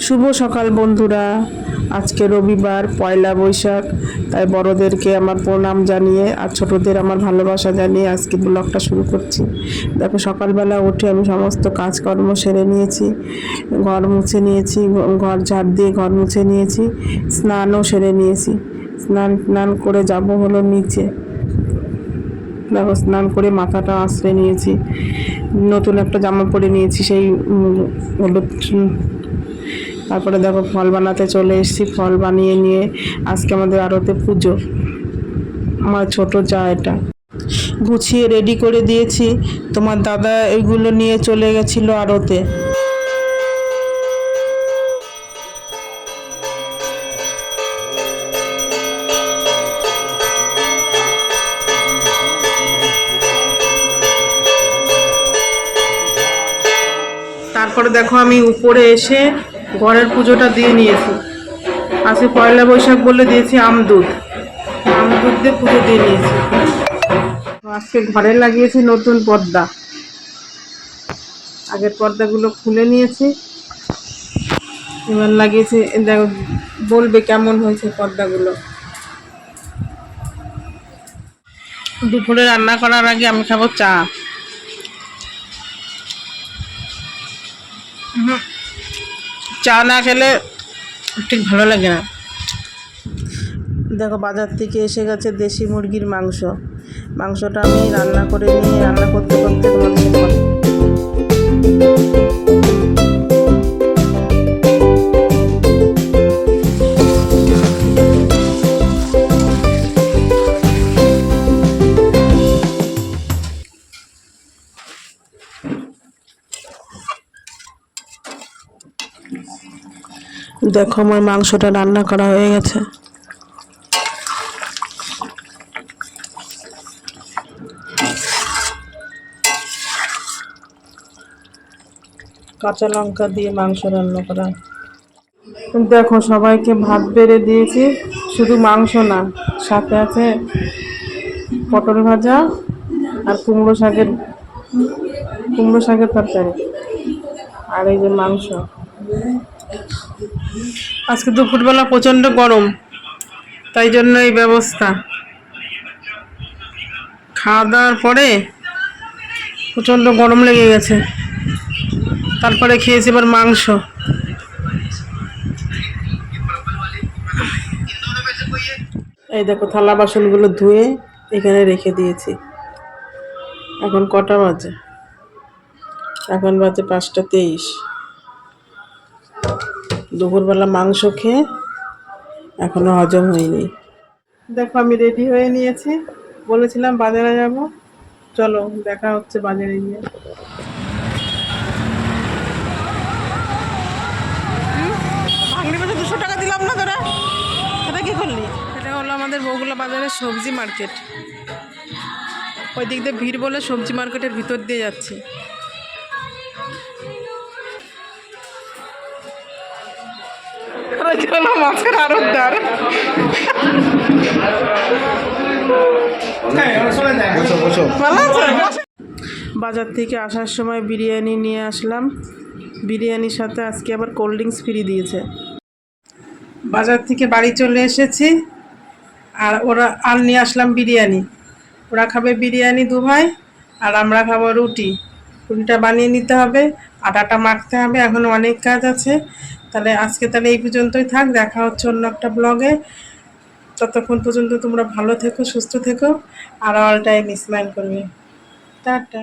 শুভ সকাল বন্ধুরা। আজকে রবিবার, পয়লা বৈশাখ। তাই বড়দেরকে আমার প্রণাম জানিয়ে আর ছোটদের আমার ভালোবাসা জানিয়ে আজকে ব্লগটা শুরু করছি। দেখো, সকালবেলা উঠে আমি সমস্ত কাজকর্ম সেরে নিয়েছি, ঘর মুছে নিয়েছি, ঘর ঝাড় দিয়ে ঘর মুছে নিয়েছি, স্নানও সেরে নিয়েছি। স্নান করে যাব হলো নিচে। দেখো, স্নান করে মাথাটা আঁচড়ে নিয়েছি, নতুন একটা জামা পরে নিয়েছি, সেই হলুদ। তারপরে দেখো, ফল বানাতে চলে এসেছি। ফল বানিয়ে নিয়ে আজকে আমাদের আড়তে পুজো। আমার ছোট যা এটা গুছিয়ে রেডি করে দিয়েছি। তোমার দাদা এগুলো নিয়ে চলে গেছিল আড়তে। তারপরে দেখো, আমি উপরে এসে ঘরের পুজোটা দিয়ে নিয়েছি। আজকে পয়লা বৈশাখ বলে দিয়েছি আমদুধ দিয়ে পুজো দিয়ে নিয়েছি। আজকে ঘরে লাগিয়েছি নতুন পর্দা। আগের পর্দাগুলো খুলে নিয়েছি, এবার লাগিয়েছি। দেখো, বলবে কেমন হয়েছে পর্দাগুলো। দুপুরে রান্না করার আগে আমি খাবো চা। চা না খেলে ঠিক ভালো লাগে না। দেখো, বাজার থেকে এসে গেছে দেশি মুরগির মাংসটা আমি রান্না করে নিয়ে রান্না করতে করতে তোমাদের সাথে দেখো, আমার মাংসটা রান্না করা হয়ে গেছে। কাঁচা লঙ্কা দিয়ে মাংস রান্না করা। দেখো, সবাইকে ভাত বেড়ে দিয়েছি। শুধু মাংস না, সাথে আছে পটল ভাজা আর কুমড়ো শাকের তরকারি, আর এই যে মাংস। আজকে দুপুরবেলা প্রচণ্ড গরম, তাই জন্য এই ব্যবস্থা। খাওয়া দাওয়ার পরে প্রচণ্ড গরম লেগে গেছে, তারপরে খেয়েছি এবার মাংস। এই দেখো, থালা বাসনগুলো ধুয়ে এখানে রেখে দিয়েছি। এখন কটা বাজে? এখন বাজে 5টা 23। দুপুরবেলা মাংস খেয়ে এখনো হজম হয়নি। দেখো, আমি রেডি হয়ে নিয়েছি। বলেছিলাম বাজারে যাব, চলো দেখা হচ্ছে বাজারে গিয়ে। ভাঙড়ি বাজার 200 টাকা দিলাম না তোরা, এটা কি করলি? এটা হলো আমাদের বগুলা বাজারের সবজি মার্কেট। ওই দিক দিয়ে ভিড় বলে সবজি মার্কেটের ভিতর দিয়ে যাচ্ছি। মাছের আড়তদার। বাজার থেকে আসার সময় বিরিয়ানি নিয়ে আসলাম। বিরিয়ানির সাথে আজকে আবার কোল্ড ড্রিঙ্কস ফ্রি দিয়েছে। বাজার থেকে বাড়ি চলে এসেছি, আর নিয়ে আসলাম বিরিয়ানি। ওরা খাবে বিরিয়ানি 2 ভাই, আর আমরা খাবো রুটি। রুটিটা বানিয়ে নিতে হবে, আটাটা মাখতে হবে, এখনও অনেক কাজ আছে। তাহলে আজকে এই পর্যন্তই থাক। দেখা হচ্ছে অন্য একটা ব্লগে। ততক্ষণ পর্যন্ত তোমরা ভালো থেকো, সুস্থ থেকো, আর অল টাইম স্মাইল করবে। টাটা।